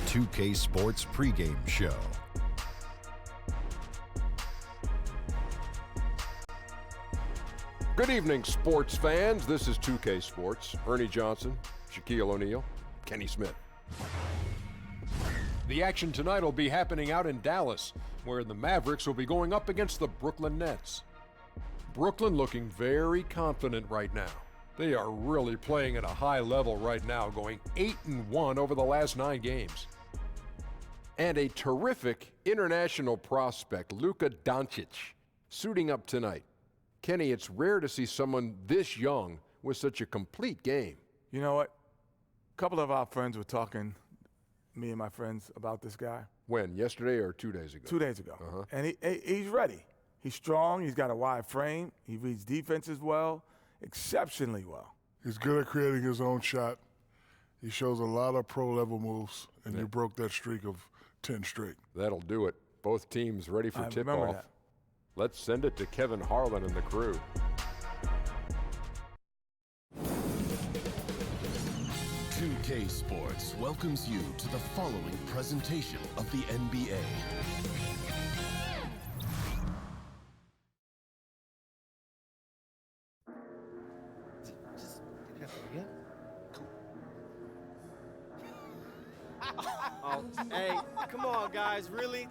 2K Sports pregame show. Good evening, sports fans. This is 2K Sports. Ernie Johnson, Shaquille O'Neal, Kenny Smith. The action tonight will be happening out in Dallas, where the Mavericks will be going up against the Brooklyn Nets. Brooklyn looking very confident right now. They are really playing at a high level right now, going 8-1 over the last 9 games. And a terrific international prospect, Luka Doncic, suiting up tonight. Kenny, it's rare to see someone this young with such a complete game. You know what? A couple of our friends were talking, me and my friends, about this guy. When? Yesterday or 2 days ago? 2 days ago. And he's ready. He's strong. He's got a wide frame. He reads defenses well, exceptionally well. He's good at creating his own shot. He shows a lot of pro-level moves, and you broke that streak of 10 straight. That'll do it. Both teams ready for tip-off. Let's send it to Kevin Harlan and the crew. "2K Sports welcomes you to the following presentation of the NBA. Hey, come on, guys, really?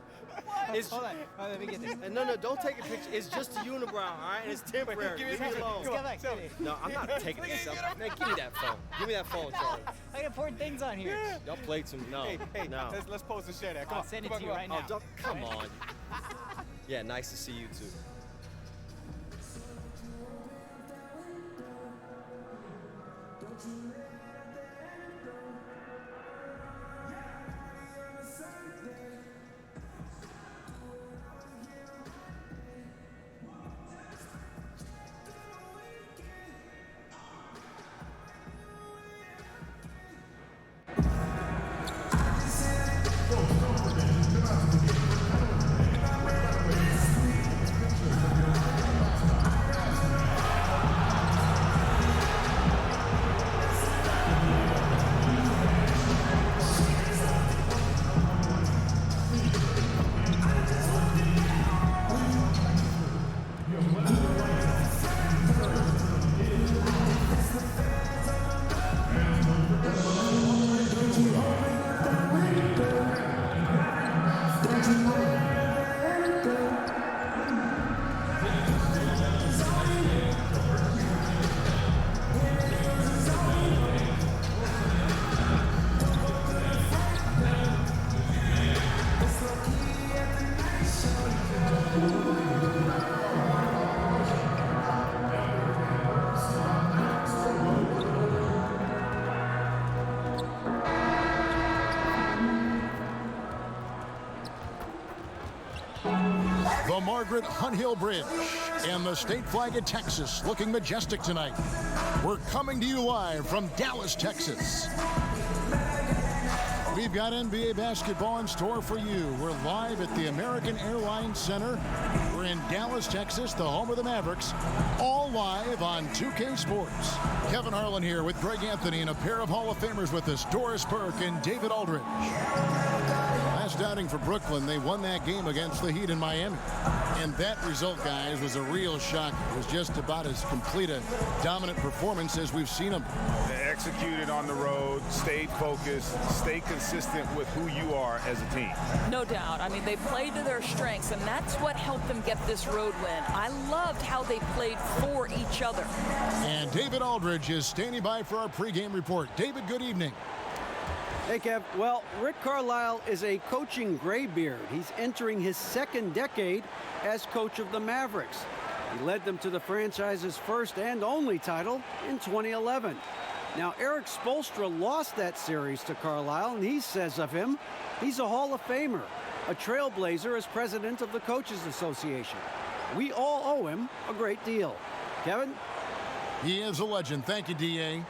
It's Hold on, let me get this. no, don't take a picture. It's just a unibrow, all right? And it's temporary. Give me a Leave me picture. alone. Let's get back to it. No, I'm not taking a selfie. Man, give me that phone. Give me that phone, Charlie. I got important things on here. Y'all played some. No, Hey, no. let's post and share that. Come on, send it to you right now. Oh, come on. Yeah, nice to see you too. The Margaret Hunt Hill Bridge and the state flag of Texas looking majestic tonight. We're coming to you live from Dallas, Texas. We've got NBA basketball in store for you. We're live at the American Airlines Center. We're in Dallas, Texas, the home of the Mavericks, all live on 2K Sports. Kevin Harlan here with Greg Anthony and a pair of Hall of Famers with us, Doris Burke and David Aldridge. Last outing for Brooklyn, they won that game against the Heat in Miami. And that result, guys, was a real shock. It was just about as complete a dominant performance as we've seen them. They executed on the road, stayed focused, stayed consistent with who you are as a team. No doubt. I mean, they played to their strengths, and that's what helped them get this road win. I loved how they played for each other. And David Aldridge is standing by for our pregame report. David, good evening. Hey, Kev. Well, Rick Carlisle is a coaching graybeard. He's entering his second decade as coach of the Mavericks. He led them to the franchise's first and only title in 2011. Now, Eric Spoelstra lost that series to Carlisle, and he says of him, he's a Hall of Famer, a trailblazer as president of the Coaches Association. We all owe him a great deal. Kevin? He is a legend. Thank you, D.A.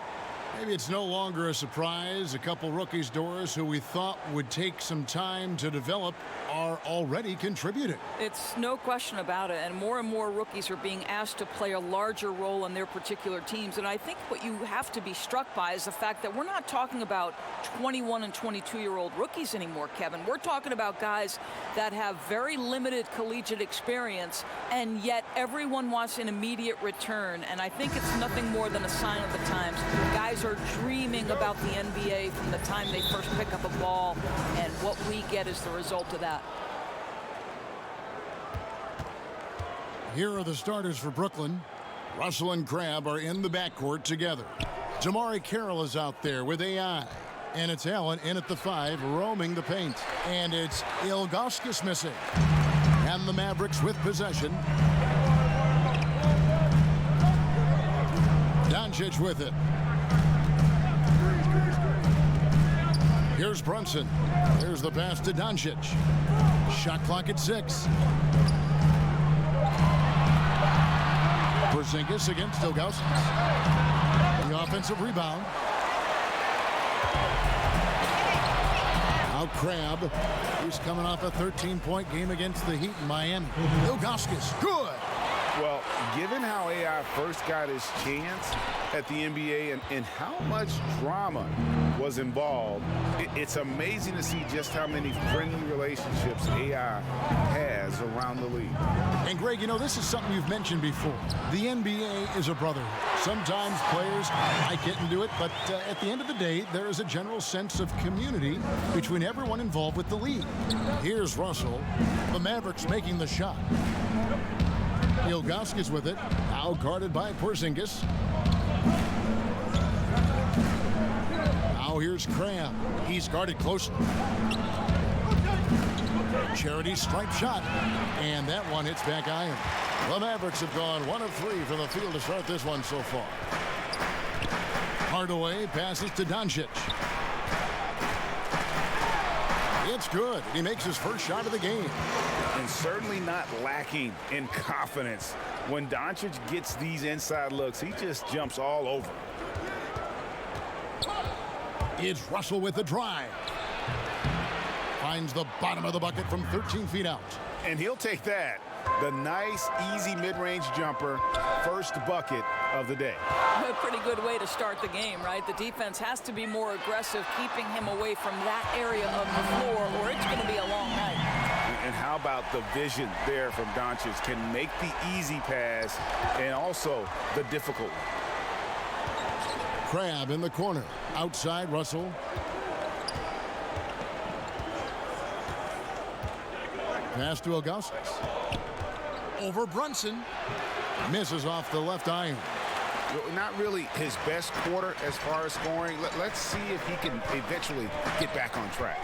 Maybe it's no longer a surprise. A couple rookies, Doris, who we thought would take some time to develop are already contributing. It's no question about it, and more rookies are being asked to play a larger role in their particular teams. And I think what you have to be struck by is the fact that we're not talking about 21 and 22-year-old rookies anymore, Kevin. We're talking about guys that have very limited collegiate experience, and yet everyone wants an immediate return. And I think it's nothing more than a sign of the times. Guys are dreaming about the NBA from the time they first pick up a ball, and what we get is the result of that. Here are the starters for Brooklyn. Russell and Crabb are in the backcourt together. Damari Carroll is out there with AI. And it's Allen in at the 5, roaming the paint. And it's Ilgauskas missing. And the Mavericks with possession. Doncic with it. Here's Brunson. Here's the pass to Doncic. Shot clock at 6. Porzingis against Ilgauskas. The offensive rebound. Now Crabb. He's coming off a 13-point game against the Heat in Miami. Ilgauskas, good. Well, given how AI first got his chance at the NBA and how much drama was involved, it's amazing to see just how many friendly relationships AI has around the league. And Greg, you know, this is something you've mentioned before. The NBA is a brotherhood. Sometimes players might get into it, but at the end of the day, there is a general sense of community between everyone involved with the league. Here's Russell. The Mavericks making the shot. Ilgauskas with it. Now guarded by Porzingis. Now here's Crabb. He's guarded closely. Charity stripe shot. And that one hits back iron. The Mavericks have gone 1 of 3 from the field to start this one so far. Hardaway passes to Doncic. It's good. He makes his first shot of the game. And certainly not lacking in confidence. When Doncic gets these inside looks, he just jumps all over. It's Russell with the drive. Finds the bottom of the bucket from 13 feet out. And he'll take that. The nice, easy mid-range jumper. First bucket of the day. A pretty good way to start the game, right? The defense has to be more aggressive, keeping him away from that area of the floor, or it's going to be a long night. And how about the vision there from Doncic? Can make the easy pass and also the difficult one. Crabb in the corner. Outside Russell. Pass to Ilgauskas. Over Brunson. Misses off the left iron. Not really his best quarter as far as scoring. Let's see if he can eventually get back on track.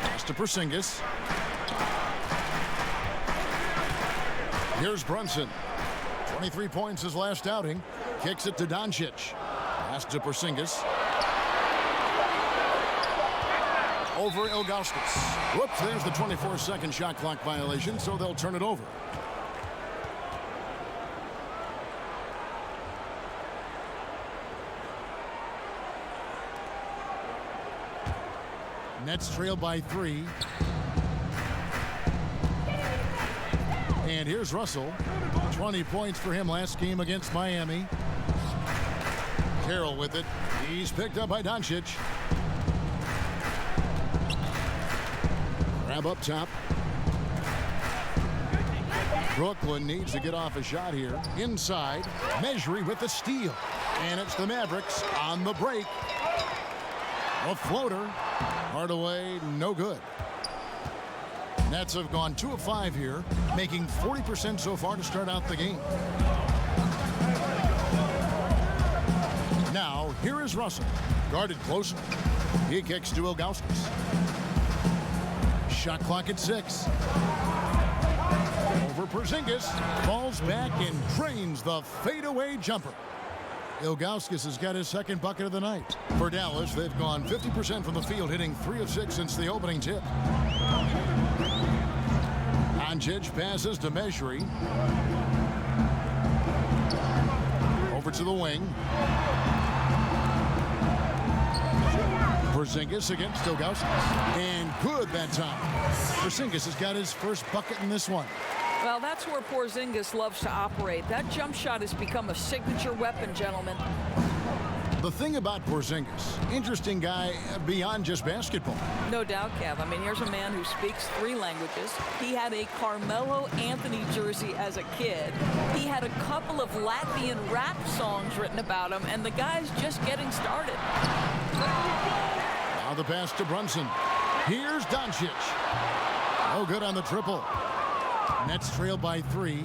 Pass to Porzingis. Here's Brunson. 23 points his last outing. Kicks it to Doncic. Pass to Porzingis. Over Ilgauskas. Whoops, there's the 24-second shot clock violation, so they'll turn it over. Nets trail by 3. And here's Russell. 20 points for him last game against Miami. Carroll with it. He's picked up by Doncic. Grab up top. Brooklyn needs to get off a shot here. Inside. Mejri with the steal. And it's the Mavericks on the break. A floater. Hardaway, no good. Nets have gone 2 of 5 here, making 40% so far to start out the game. Now, here is Russell, guarded closely. He kicks to Ilgauskas. Shot clock at 6. Over Porzingis, falls back and drains the fadeaway jumper. Ilgauskas has got his second bucket of the night. For Dallas, they've gone 50% from the field, hitting 3 of 6 since the opening tip. Doncic passes to Mejri. Over to the wing. Porzingis against Ilgauskas. And good that time. Porzingis has got his first bucket in this one. Well, that's where Porzingis loves to operate. That jump shot has become a signature weapon, gentlemen. The thing about Porzingis, interesting guy beyond just basketball. No doubt, Kev. I mean, here's a man who speaks 3 languages. He had a Carmelo Anthony jersey as a kid. He had a couple of Latvian rap songs written about him, and the guy's just getting started. Now the pass to Brunson. Here's Doncic. No good on the triple. Nets trail by 3.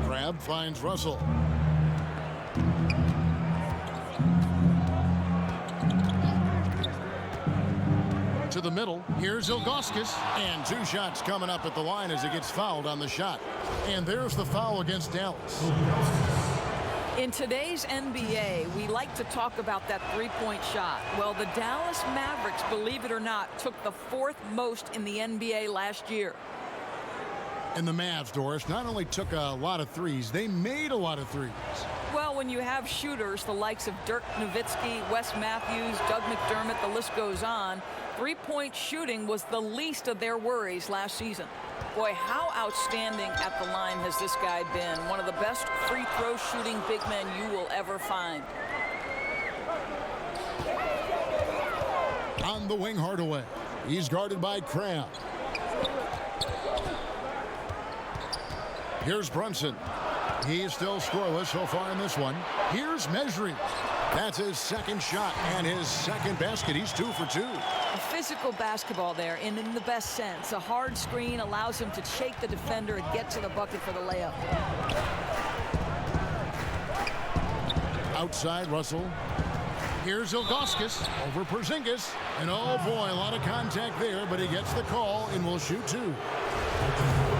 Crabbe finds Russell. To the middle. Here's Ilgauskas. And 2 shots coming up at the line as he gets fouled on the shot. And there's the foul against Dallas. In today's NBA, we like to talk about that 3-point shot. Well, the Dallas Mavericks, believe it or not, took the 4th most in the NBA last year. And the Mavs, Doris, not only took a lot of threes, they made a lot of threes. Well, when you have shooters, the likes of Dirk Nowitzki, Wes Matthews, Doug McDermott, the list goes on, 3-point shooting was the least of their worries last season. Boy, how outstanding at the line has this guy been. One of the best free throw shooting big men you will ever find. On the wing, Hardaway. He's guarded by Crabbe. Here's Brunson. He's still scoreless so far in this one. Here's Mejri. That's his second shot and his second basket. He's 2 for 2. A physical basketball there, and in the best sense. A hard screen allows him to shake the defender and get to the bucket for the layup. Outside, Russell. Here's Ilgauskas over Porzingis. And oh boy, a lot of contact there, but he gets the call and will shoot 2.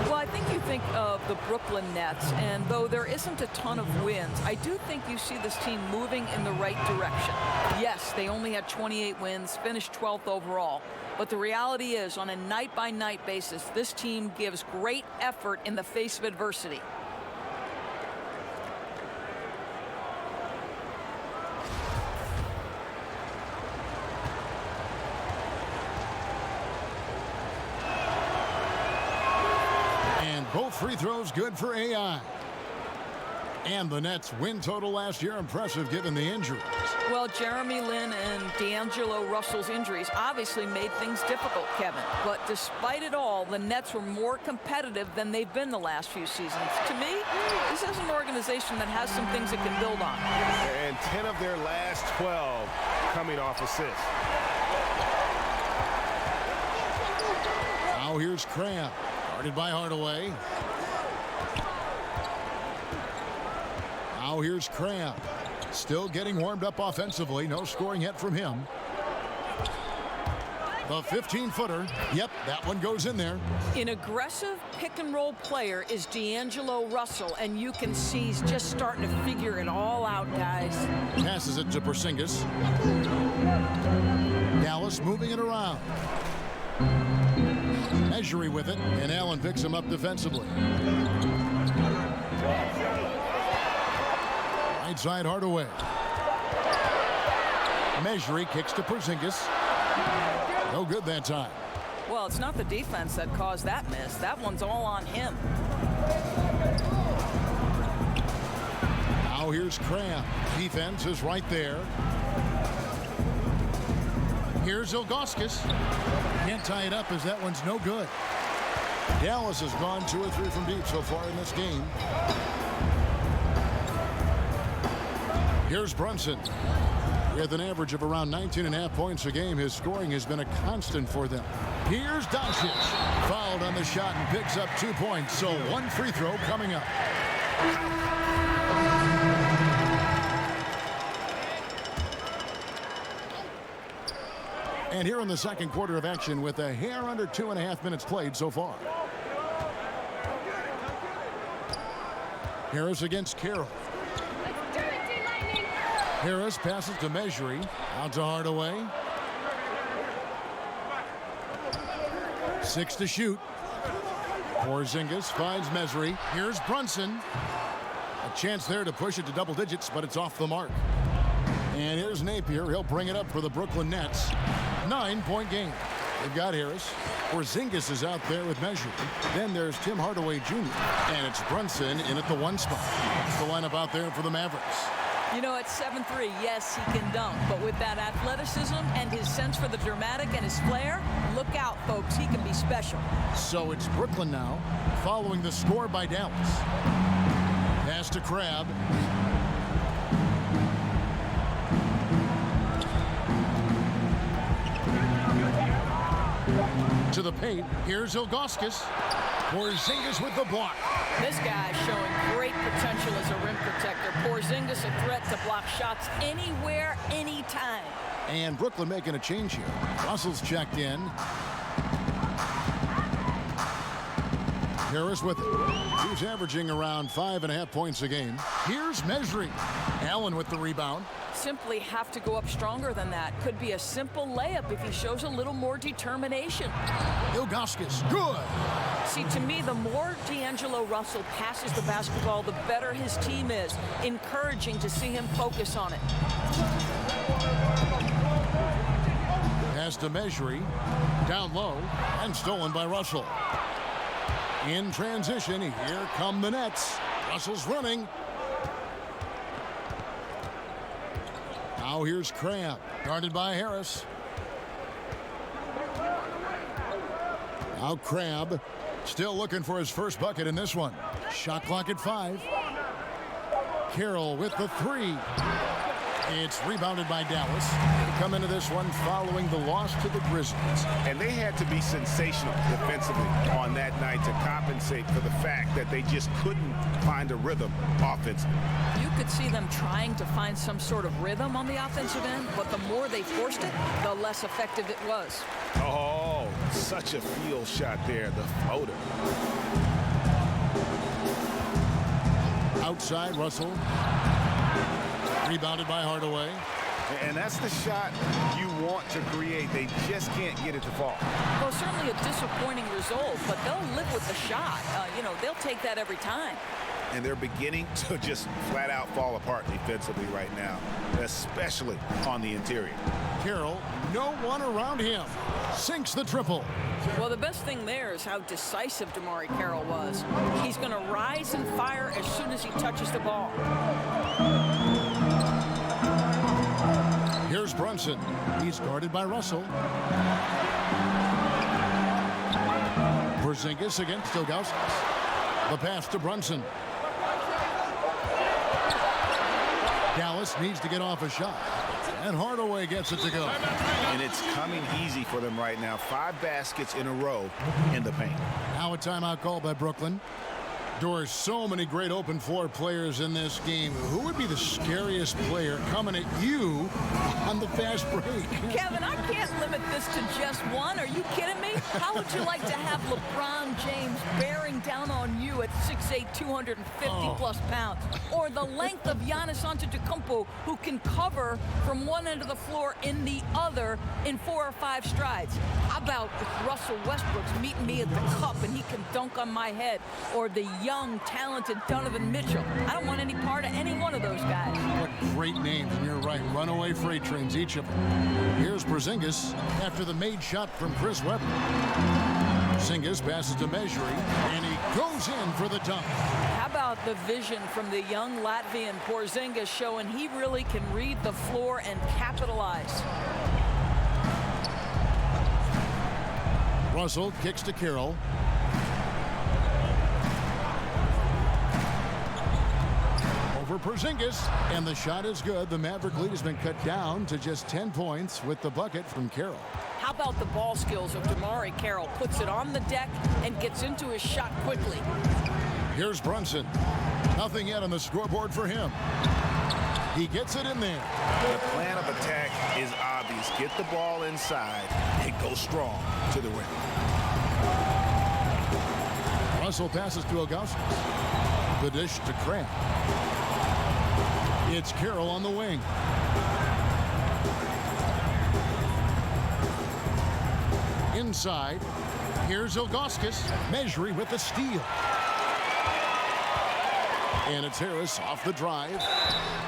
Well, I think you think of the Brooklyn Nets, and though there isn't a ton of wins, I do think you see this team moving in the right direction. Yes, they only had 28 wins, finished 12th overall, but the reality is, on a night-by-night basis, this team gives great effort in the face of adversity. Both free throws good for AI. And the Nets' win total last year impressive given the injuries. Well, Jeremy Lin and D'Angelo Russell's injuries obviously made things difficult, Kevin. But despite it all, the Nets were more competitive than they've been the last few seasons. To me, this is an organization that has some things it can build on. And 10 of their last 12 coming off assists. Now here's Crabbe. Guarded by Hardaway. Now here's Crabbe. Still getting warmed up offensively. No scoring yet from him. The 15-footer. Yep, that one goes in there. An aggressive pick-and-roll player is D'Angelo Russell, and you can see he's just starting to figure it all out, guys. Passes it to Porzingis. Dallas moving it around. Mejri with it, and Allen picks him up defensively. Right side, Hardaway. Mejri kicks to Porzingis. No good that time. Well, it's not the defense that caused that miss. That one's all on him. Now here's Crabbe. Defense is right there. Here's Ilgauskas. Can't tie it up as that one's no good. Dallas has gone 2 or 3 from deep so far in this game. Here's Brunson. With an average of around 19.5 points a game, his scoring has been a constant for them. Here's Doncic. Fouled on the shot and picks up 2 points, so 1 free throw coming up. And here in the second quarter of action with a hair under 2.5 minutes played so far. Harris against Carroll. Harris passes to Mejri. Out to Hardaway. 6 to shoot. Porzingis finds Mejri. Here's Brunson. A chance there to push it to double digits, but it's off the mark. And here's Napier. He'll bring it up for the Brooklyn Nets. 9-point game. They've got Harris. Porzingis is out there with Measure. Then there's Tim Hardaway Jr. And it's Brunson in at the 1 spot. That's the lineup out there for the Mavericks. You know, at 7'3", yes, he can dunk. But with that athleticism and his sense for the dramatic and his flair, look out, folks. He can be special. So it's Brooklyn now, following the score by Dallas. Pass to Crabbe. To the paint. Here's Ilgauskas. Porzingis with the block. This guy is showing great potential as a rim protector. Porzingis a threat to block shots anywhere, anytime. And Brooklyn making a change here. Russell's checked in. Harris with it. He's averaging around 5.5 points a game. Here's Mesri. Allen with the rebound. Simply have to go up stronger than that. Could be a simple layup if he shows a little more determination. Ilgauskas, good. See, to me, the more D'Angelo Russell passes the basketball, the better his team is. Encouraging to see him focus on it. Pass to Mesri. Down low and stolen by Russell. In transition, here come the Nets. Russell's running. Now here's Crabbe, guarded by Harris. Now Crabbe, still looking for his first bucket in this one. Shot clock at 5. Carroll with the 3. It's rebounded by Dallas. They come into this one following the loss to the Grizzlies. And they had to be sensational defensively on that night to compensate for the fact that they just couldn't find a rhythm offensively. You could see them trying to find some sort of rhythm on the offensive end, but the more they forced it, the less effective it was. Oh, such a field shot there, the floater. Outside, Russell. Rebounded by Hardaway. And that's the shot you want to create. They just can't get it to fall. Well, certainly a disappointing result, but they'll live with the shot. They'll take that every time. And they're beginning to just flat out fall apart defensively right now, especially on the interior. Carroll, no one around him. Sinks the triple. Well, the best thing there is how decisive Amar'e Carroll was. He's going to rise and fire as soon as he touches the ball. Here's Brunson. He's guarded by Russell. Porzingis against Ilgauskas. The pass to Brunson. Dallas needs to get off a shot. And Hardaway gets it to go. And it's coming easy for them right now. 5 baskets in a row in the paint. Now a timeout call by Brooklyn. There's so many great open floor players in this game. Who would be the scariest player coming at you on the fast break? Kevin, I can't limit this to just one. Are you kidding me? How would you like to have LeBron James bearing down on you at 6'8", 250-plus pounds? Or the length of Giannis Antetokounmpo, who can cover from one end of the floor in the other in 4 or 5 strides? How about Russell Westbrook's meeting me at the cup and he can dunk on my head? Or the young, talented Donovan Mitchell. I don't want any part of any one of those guys. What great names, and you're right. Runaway freight trains, each of them. Here's Porzingis after the made shot from Chris Webber. Porzingis passes to Mesri, and he goes in for the dunk. How about the vision from the young Latvian Porzingis showing he really can read the floor and capitalize. Russell kicks to Carroll. For Porzingis, and the shot is good. The Maverick lead has been cut down to just 10 points with the bucket from Carroll. How about the ball skills of Amar'e Carroll? Puts it on the deck and gets into his shot quickly. Here's Brunson. Nothing yet on the scoreboard for him. He gets it in there. The plan of attack is obvious. Get the ball inside and go strong to the rim. Russell passes to Ilgauskas. The dish to Crabbe. It's Carroll on the wing. Inside, here's Ilgauskas. Mesri with the steal. And it's Harris off the drive.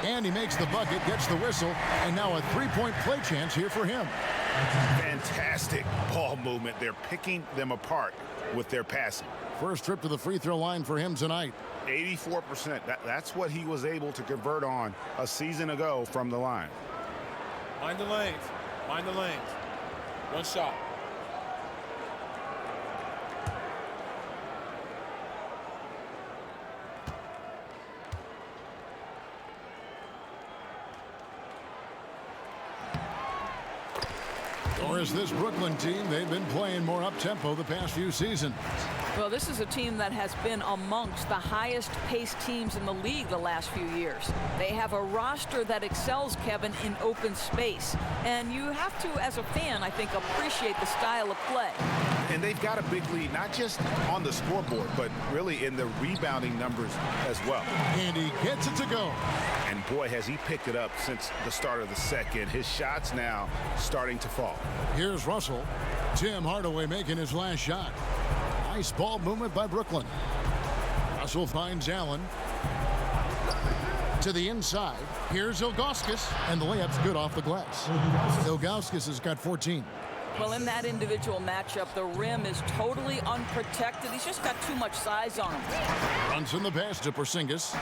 And he makes the bucket, gets the whistle, and now a three-point play chance here for him. Fantastic ball movement. They're picking them apart with their passing. First trip to the free throw line for him tonight. 84%. That's what he was able to convert on a season ago from the line. Mind the lanes. Mind the lanes. One shot. Or is this Brooklyn team, they've been playing more up-tempo the past few seasons. Well, this is a team that has been amongst the highest-paced teams in the league the last few years. They have a roster that excels, Kevin, in open space. And you have to, as a fan, I think, appreciate the style of play. And they've got a big lead, not just on the scoreboard, but really in the rebounding numbers as well. And he gets it to go. And boy, has he picked it up since the start of the second. His shots now starting to fall. Here's Russell. Tim Hardaway making his last shot. Nice ball movement by Brooklyn. Russell finds Allen. To the inside. Here's Ilgauskas. And the layup's good off the glass. Ilgauskas has got 14. Well, in that individual matchup, the rim is totally unprotected. He's just got too much size on him. Brunson the pass to Porzingis.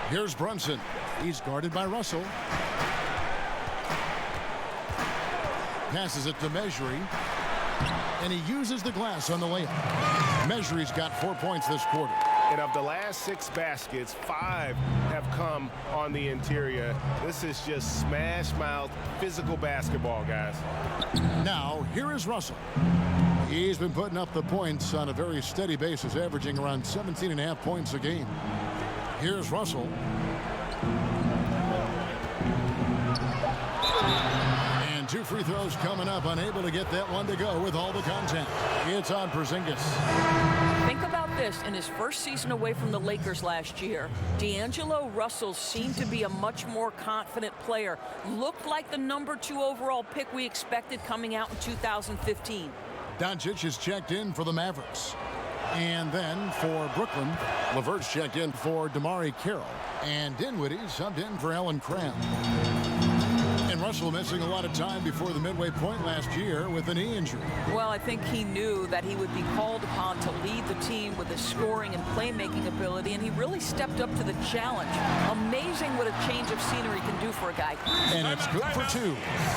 Here's Brunson. He's guarded by Russell. Passes it to Mejri. And he uses the glass on the layup. Mejri's got 4 points this quarter. And of the last 6 baskets, 5 have come on the interior. This is just smash-mouth, physical basketball, guys. Now, here is Russell. He's been putting up the points on a very steady basis, averaging around 17.5 points a game. Here's Russell. And 2 free throws coming up, unable to get that one to go with all the contact. It's on Porzingis. Think about this. In his first season away from the Lakers last year, D'Angelo Russell seemed to be a much more confident player. Looked like the number 2 overall pick we expected coming out in 2015. Doncic is checked in for the Mavericks. And then for Brooklyn, LeVert's checked in for Damari Carroll. And Dinwiddie subbed in for Alan Cram. And Russell missing a lot of time before the midway point last year with a knee injury. Well, I think he knew that he would be called upon to lead the team with his scoring and playmaking ability, and he really stepped up to the challenge. Amazing what a change of scenery can do for a guy. And it's good for 2.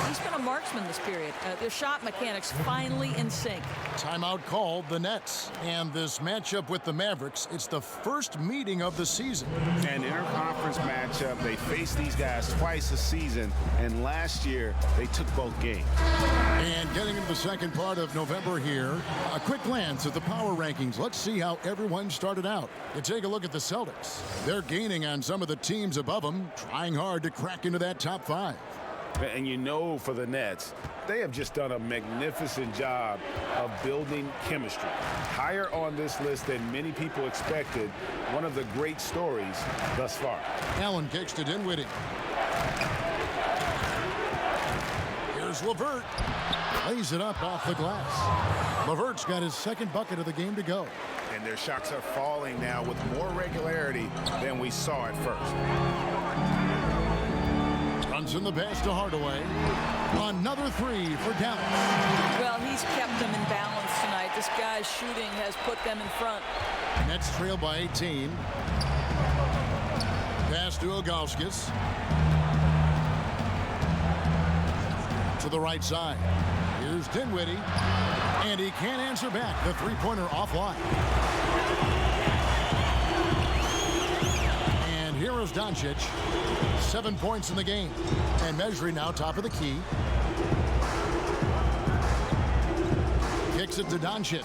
He's been a marksman this period. Their shot mechanics finally in sync. Timeout called the Nets. And this matchup with the Mavericks, it's the first meeting of the season. An interconference matchup. They face these guys twice a season, and last year they took both games. And getting into the second part of November here, a quick glance at the power rankings. Let's see how everyone started out. You take a look at the Celtics. They're gaining on some of the teams above them, trying hard to crack into that top 5. And you know, for the Nets, they have just done a magnificent job of building chemistry. Higher on this list than many people expected. One of the great stories thus far. Allen kicks to Dinwiddie. Here's LeVert. Lays it up off the glass. LeVert's got his second bucket of the game to go. And their shots are falling now with more regularity than we saw at first. Brunson the pass to Hardaway. Another 3 for Dallas. Well, he's kept them in balance tonight. This guy's shooting has put them in front. Nets trail by 18. Pass to Ilgauskas. To the right side. Here's Dinwiddie. And he can't answer back. The three-pointer offline. And here is Doncic. 7 points in the game. And Mejri now top of the key. Kicks it to Doncic.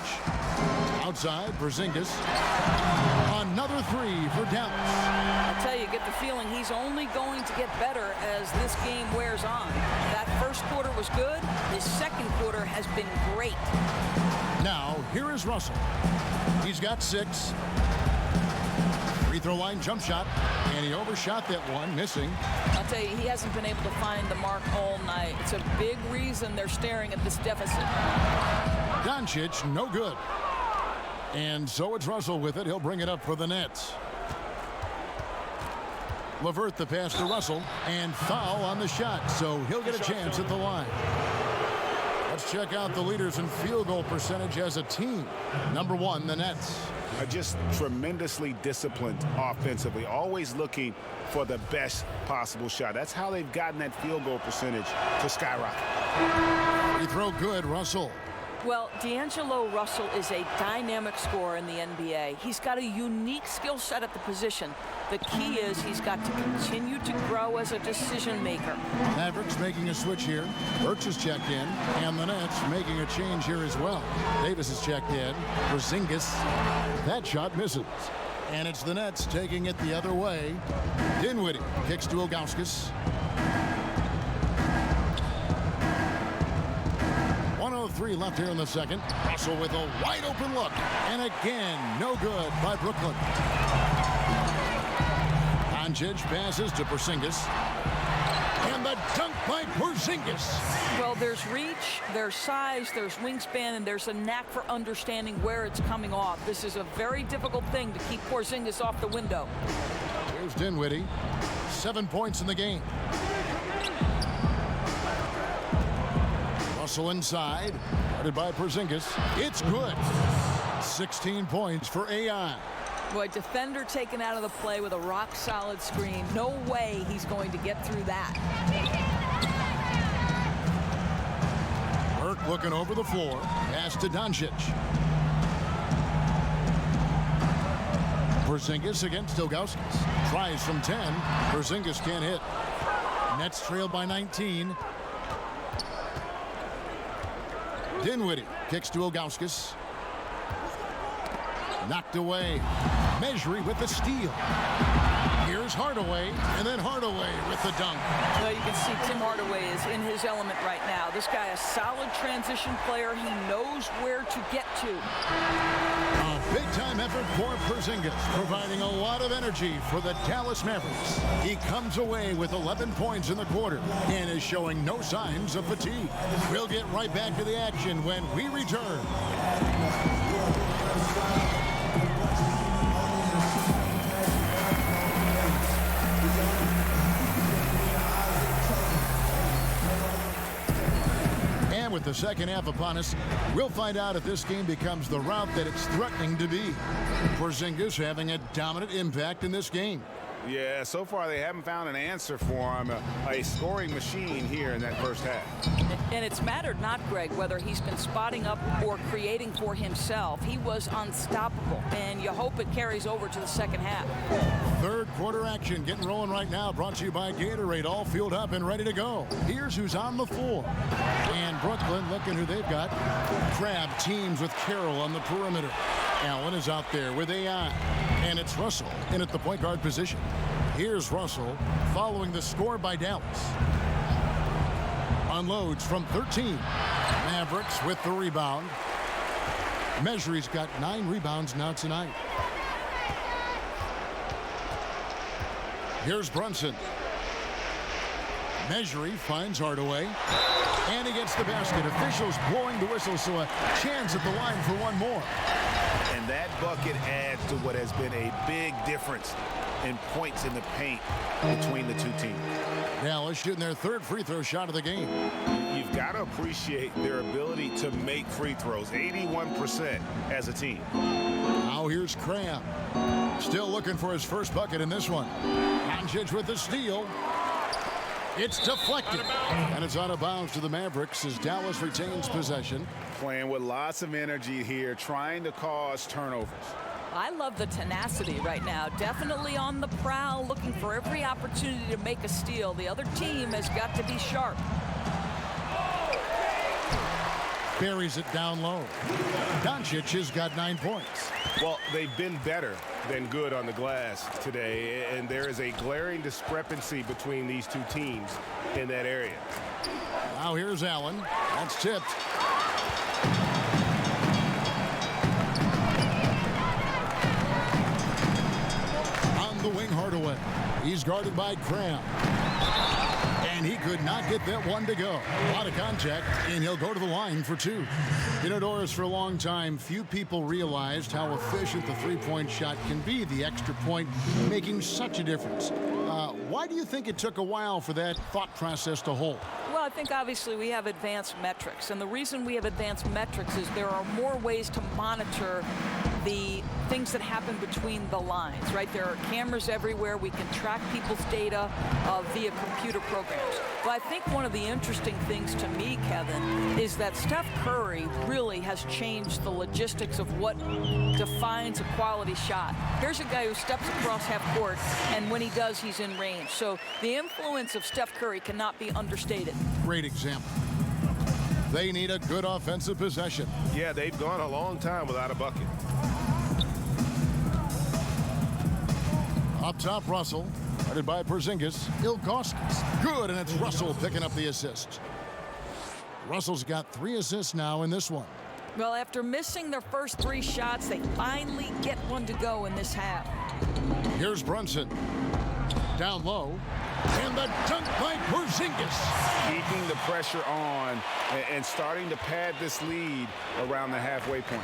Outside, Porzingis. Another 3 for Dallas. I'll tell you, get the feeling he's only going to get better as this game wears on. That first quarter was good. His second quarter has been great. Now, here is Russell. He's got 6. Free throw line jump shot. And he overshot that one, missing. I'll tell you, he hasn't been able to find the mark all night. It's a big reason they're staring at this deficit. Doncic, no good. And so it's Russell with it. He'll bring it up for the Nets. Levert the pass to Russell, and foul on the shot, so he'll get a chance at the line. Let's check out the leaders in field goal percentage as a team. Number 1, the Nets. Are just tremendously disciplined offensively, always looking for the best possible shot. That's how they've gotten that field goal percentage to skyrocket. Free throw good, Russell. Well, D'Angelo Russell is a dynamic scorer in the NBA. He's got a unique skill set at the position. The key is he's got to continue to grow as a decision maker. Mavericks making a switch here. Burks is checked in, and the Nets making a change here as well. Davis is checked in. Porzingis, that shot misses. And it's the Nets taking it the other way. Dinwiddie kicks to Ilgauskas. 1:03 left here in the second. Russell with a wide open look. And again, no good by Brooklyn. Doncic passes to Porzingis. And the dunk by Porzingis. Well, there's reach, there's size, there's wingspan, and there's a knack for understanding where it's coming off. This is a very difficult thing to keep Porzingis off the window. Here's Dinwiddie. 7 points in the game. Russell inside. Guarded by Porzingis. It's good. 16 points for AI. Boy, defender taken out of the play with a rock-solid screen. No way he's going to get through that. Burke looking over the floor. Pass to Doncic. Porzingis against Ilgauskas. Tries from 10. Porzingis can't hit. Nets trail by 19. Dinwiddie kicks to Ilgauskas. Knocked away. Measury with the steal. Here's Hardaway, and then Hardaway with the dunk. Well, you can see Tim Hardaway is in his element right now. This guy, a solid transition player. He knows where to get to. A big-time effort for Porzingis, providing a lot of energy for the Dallas Mavericks. He comes away with 11 points in the quarter and is showing no signs of fatigue. We'll get right back to the action when we return. With the second half upon us, we'll find out if this game becomes the route that it's threatening to be. Porzingis having a dominant impact in this game. Yeah, so far they haven't found an answer for him. A scoring machine here in that first half. And it's mattered not, Greg, whether he's been spotting up or creating for himself. He was unstoppable, and you hope it carries over to the second half. Third quarter action getting rolling right now, brought to you by Gatorade, all fueled up and ready to go. Here's who's on the floor. And Brooklyn, looking who they've got. Crab teams with Carroll on the perimeter. Allen is out there with AI. And it's Russell in at the point guard position. Here's Russell following the score by Dallas. Unloads from 13. Mavericks with the rebound. Measury's got 9 rebounds now tonight. Here's Brunson. Measury finds Hardaway. And he gets the basket. Officials blowing the whistle, so a chance at the line for one more. And that bucket adds to what has been a big difference in points in the paint between the two teams. Dallas shooting their third free throw shot of the game. You've got to appreciate their ability to make free throws, 81% as a team. Now here's Cram. Still looking for his first bucket in this one. Doncic with the steal. It's deflected. And it's out of bounds to the Mavericks as Dallas retains possession. Playing with lots of energy here, trying to cause turnovers. I love the tenacity right now. Definitely on the prowl, looking for every opportunity to make a steal. The other team has got to be sharp. Buries it down low. Doncic has got 9 points. Well, they've been better than good on the glass today, and there is a glaring discrepancy between these two teams in that area. Now here's Allen. That's tipped. On the wing, Hardaway. He's guarded by Cram. And he could not get that one to go. A lot of contact, and he'll go to the line for 2. You know, Doris, for a long time, few people realized how efficient the three-point shot can be, the extra point making such a difference. Why do you think it took a while for that thought process to hold? Well, I think obviously we have advanced metrics, and the reason we have advanced metrics is there are more ways to monitor the things that happen between the lines, right? There are cameras everywhere. We can track people's data via computer programs. But I think one of the interesting things to me, Kevin, is that Steph Curry really has changed the logistics of what defines a quality shot. Here's a guy who steps across half court, and when he does, he's in range. So the influence of Steph Curry cannot be understated. Great example. They need a good offensive possession. Yeah, they've gone a long time without a bucket. Up top, Russell, headed by Porzingis. Ilgauskas, good, and it's Russell picking up the assist. Russell's got 3 assists now in this one. Well, after missing their first 3 shots, they finally get one to go in this half. Here's Brunson. Down low. And the dunk by Porzingis. Keeping the pressure on and starting to pad this lead around the halfway point.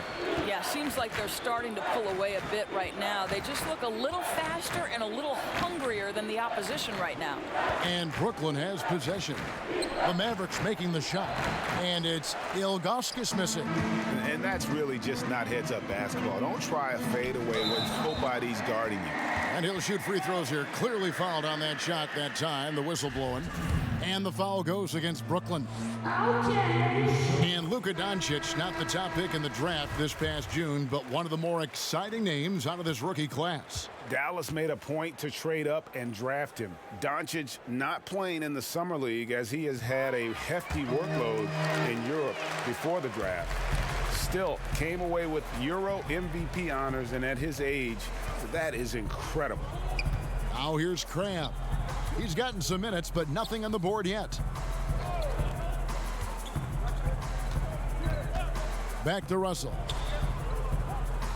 Yeah, seems like they're starting to pull away a bit right now. They just look a little faster and a little hungrier than the opposition right now. And Brooklyn has possession. The Mavericks making the shot. And it's Ilgauskas missing. And that's really just not heads-up basketball. Don't try a fadeaway when nobody's guarding you. And he'll shoot free throws here. Clearly fouled on that shot that time. The whistle blowing. And the foul goes against Brooklyn. And Luka Doncic, not the top pick in the draft this past June, but one of the more exciting names out of this rookie class. Dallas made a point to trade up and draft him. Doncic not playing in the Summer League as he has had a hefty workload in Europe before the draft. Still came away with Euro MVP honors, and at his age, that is incredible. Now here's Crabb. He's gotten some minutes, but nothing on the board yet. Back to Russell.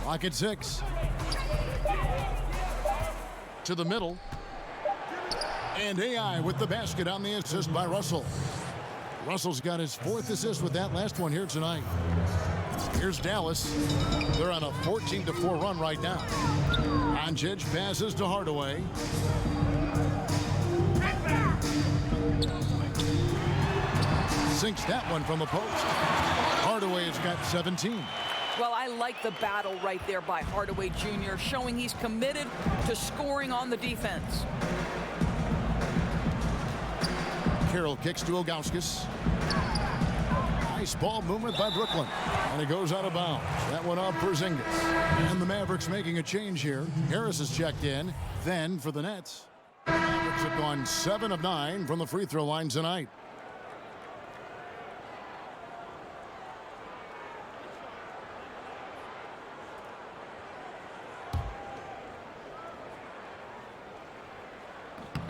Clock at 6. To the middle. And AI with the basket on the assist by Russell. Russell's got his 4th assist with that last one here tonight. Here's Dallas. They're on a 14-4 run right now. Doncic passes to Hardaway. Sinks that one from the post. Hardaway has got 17. Well, I like the battle right there by Hardaway Jr., showing he's committed to scoring on the defense. Carroll kicks to Ilgauskas. Nice ball movement by Brooklyn. And it goes out of bounds. That one off Porzingis. And the Mavericks making a change here. Harris has checked in. Then for the Nets. The Mavericks have gone 7 of 9 from the free throw line tonight.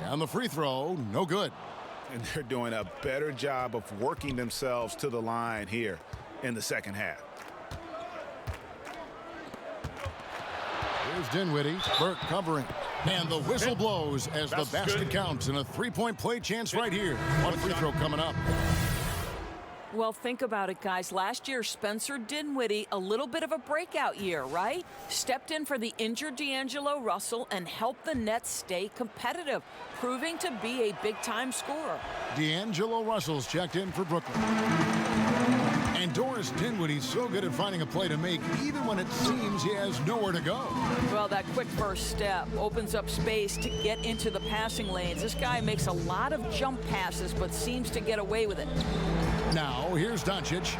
And the free throw, no good. And they're doing a better job of working themselves to the line here in the second half. Here's Dinwiddie. Burke covering. And the whistle blows as the basket counts. And a three-point play chance right here. One free throw coming up. Well, think about it, guys. Last year, Spencer Dinwiddie, a little bit of a breakout year, right? Stepped in for the injured D'Angelo Russell and helped the Nets stay competitive, proving to be a big-time scorer. D'Angelo Russell's checked in for Brooklyn. And Doris Dinwiddie's so good at finding a play to make, even when it seems he has nowhere to go. Well, that quick first step opens up space to get into the passing lanes. This guy makes a lot of jump passes, but seems to get away with it. Now, here's Doncic.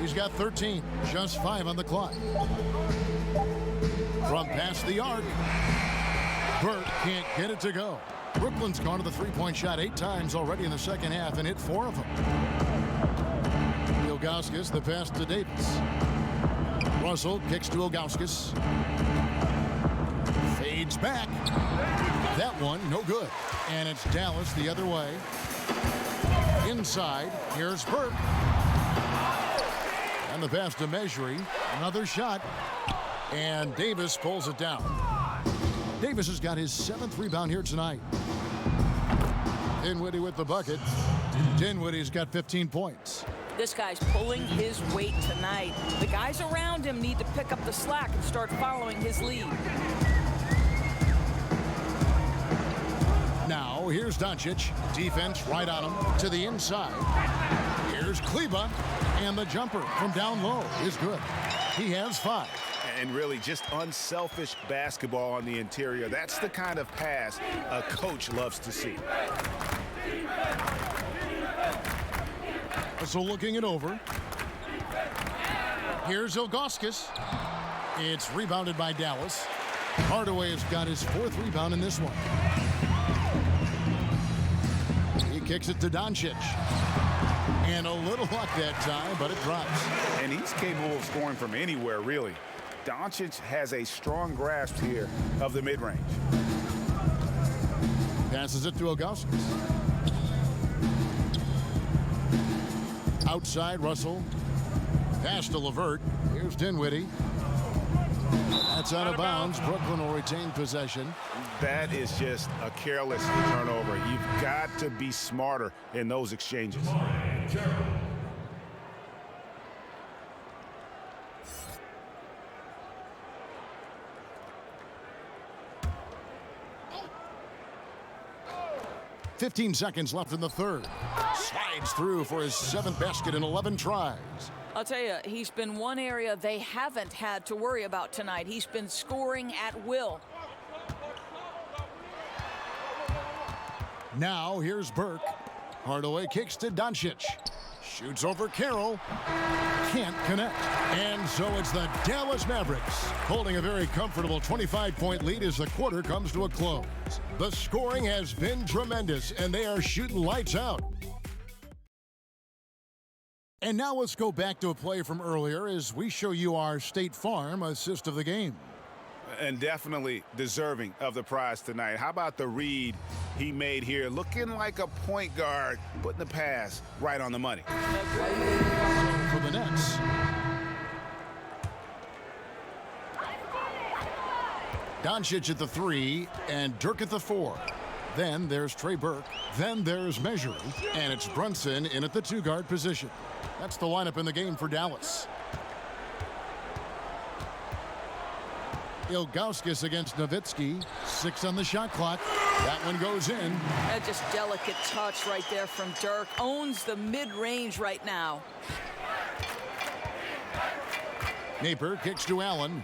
He's got 13, just 5 on the clock. From past the arc, Burke can't get it to go. Brooklyn's gone to the three-point shot 8 times already in the second half and hit 4 of them. Ilgauskas, the pass to Davis. Russell kicks to Ilgauskas. Fades back. That one, no good. And it's Dallas the other way. Inside, here's Burke. And the pass to Mejri. Another shot. And Davis pulls it down. Davis has got his 7th rebound here tonight. Dinwiddie with the bucket. Dinwiddie's got 15 points. This guy's pulling his weight tonight. The guys around him need to pick up the slack and start following his lead. Now, here's Doncic. Defense right on him to the inside. Here's Kleba. And the jumper from down low is good. He has 5. And really just unselfish basketball on the interior. That's the kind of pass a coach loves to see. So looking it over. Here's Ilgauskas. It's rebounded by Dallas. Hardaway has got his 4th rebound in this one. He kicks it to Doncic. And a little luck that time, but it drops. And he's capable of scoring from anywhere, really. Doncic has a strong grasp here of the mid-range. Passes it to Ilgauskas. Outside, Russell. Pass to LeVert. Here's Dinwiddie. That's out of bounds. Brooklyn will retain possession. That is just a careless turnover. You've got to be smarter in those exchanges. .15 seconds left in the third. Slides through for his 7th basket in 11 tries. I'll tell you, he's been one area they haven't had to worry about tonight. He's been scoring at will. Now here's Burke. Hardaway kicks to Doncic. Shoots over Carroll. Can't connect. And so it's the Dallas Mavericks holding a very comfortable 25-point lead as the quarter comes to a close. The scoring has been tremendous, and they are shooting lights out. And now let's go back to a play from earlier as we show you our State Farm assist of the game. And definitely deserving of the prize tonight. How about the read he made here? Looking like a point guard, putting the pass right on the money. For the Nets. Doncic at the 3 and Dirk at the 4. Then there's Trey Burke. Then there's Measure. And it's Brunson in at the 2-guard position. That's the lineup in the game for Dallas. Ilgauskas against Nowitzki. 6 on the shot clock. That one goes in. That just delicate touch right there from Dirk. Owns the mid-range right now. Napier kicks to Allen.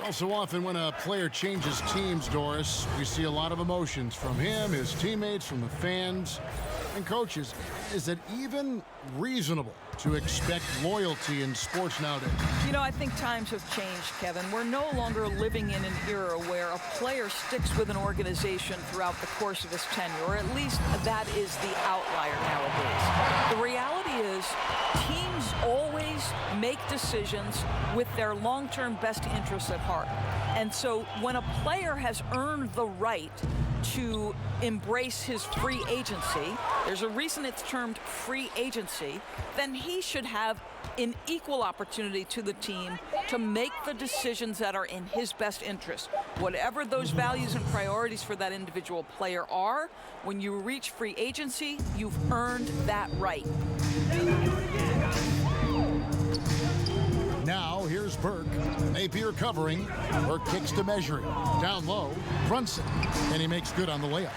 Also often when a player changes teams, Doris, we see a lot of emotions from him, his teammates, from the fans and coaches. Is it even reasonable to expect loyalty in sports nowadays? You know, I think times have changed, Kevin. We're no longer living in an era where a player sticks with an organization throughout the course of his tenure, or at least that is the outlier nowadays. The reality is teams always make decisions with their long-term best interests at heart. And so when a player has earned the right to embrace his free agency, there's a reason it's termed free agency, then he should have an equal opportunity to the team to make the decisions that are in his best interest. Whatever those values and priorities for that individual player are, when you reach free agency, you've earned that right. Now here's Burke. Napier covering. Burke kicks to Measure. Down low, Brunson. And he makes good on the layup.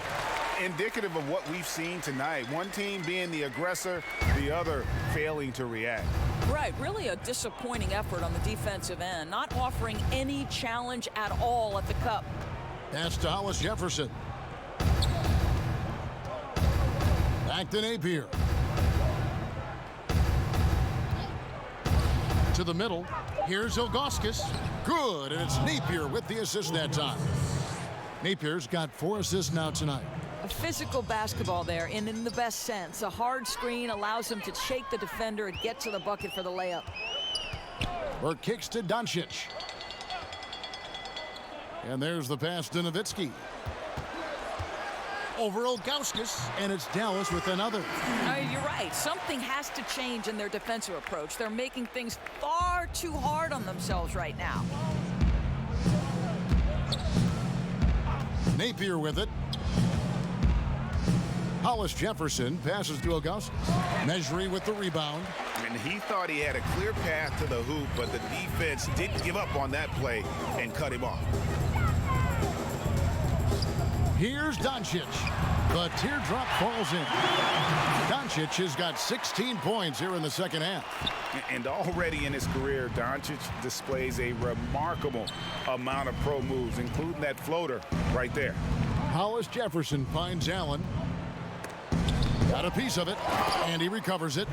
Indicative of what we've seen tonight. One team being the aggressor, the other failing to react. Right, really a disappointing effort on the defensive end, not offering any challenge at all at the cup. Pass to Hollis Jefferson. Back to Napier. To the middle. Here's Ilgauskas. Good, and it's Napier with the assist that time. Napier's got 4 assists now tonight. A physical basketball there, and in the best sense. A hard screen allows him to shake the defender and get to the bucket for the layup. Burke kicks to Doncic. And there's the pass to Nowitzki. Over Ilgauskas, and it's Dallas with another. You're right. Something has to change in their defensive approach. They're making things far too hard on themselves right now. Napier with it. Hollis Jefferson passes to Ilgauskas. Measry with the rebound. And he thought he had a clear path to the hoop, but the defense didn't give up on that play and cut him off. Here's Doncic. The teardrop falls in. Doncic has got 16 points here in the second half. And already in his career, Doncic displays a remarkable amount of pro moves, including that floater right there. Hollis Jefferson finds Allen. Got a piece of it, and he recovers it.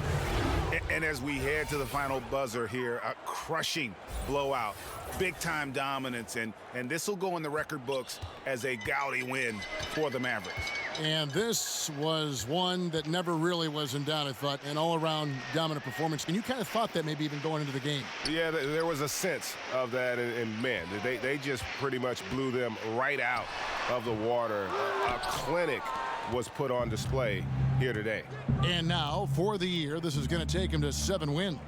And as we head to the final buzzer here, a crushing blowout, big-time dominance, and this will go in the record books as a gaudy win for the Mavericks. And this was one that never really was in doubt, I thought, an all-around dominant performance. And you kind of thought that maybe even going into the game. Yeah, there was a sense of that, and man, they just pretty much blew them right out of the water. A clinic was put on display here today. And now, for the year, this is going to take them to 7 wins.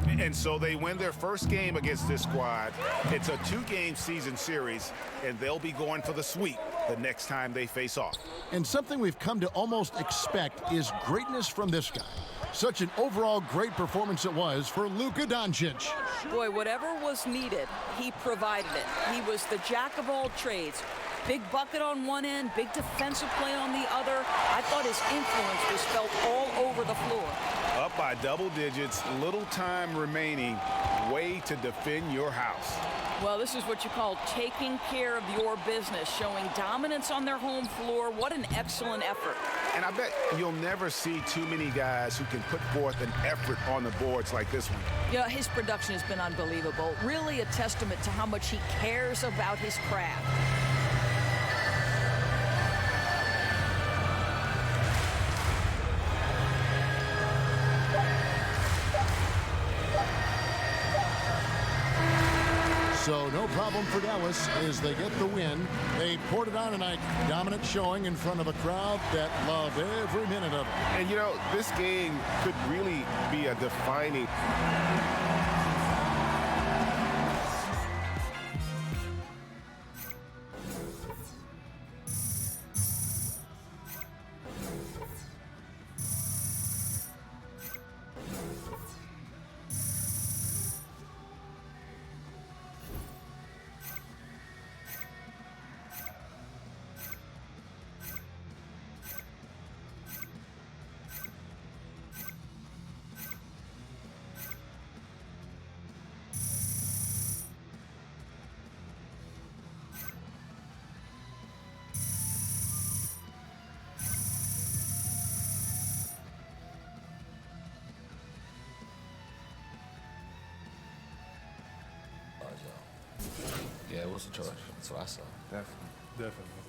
And so they win their first game against this squad. It's a 2-game season series, and they'll be going for the sweep the next time they face off. And something we've come to almost expect is greatness from this guy. Such an overall great performance it was for Luka Doncic. Boy, whatever was needed, he provided it. He was the jack of all trades. Big bucket on one end, big defensive play on the other. I thought his influence was felt all over the floor. Up by double digits, little time remaining, way to defend your house. Well, this is what you call taking care of your business, showing dominance on their home floor. What an excellent effort. And I bet you'll never see too many guys who can put forth an effort on the boards like this one. Yeah, his production has been unbelievable. Really a testament to how much he cares about his craft. So no problem for Dallas as they get the win. They poured it on tonight. Dominant showing in front of a crowd that loved every minute of it. And you know, this game could really be a defining. Yeah, it was a choice. That's what I saw. Definitely.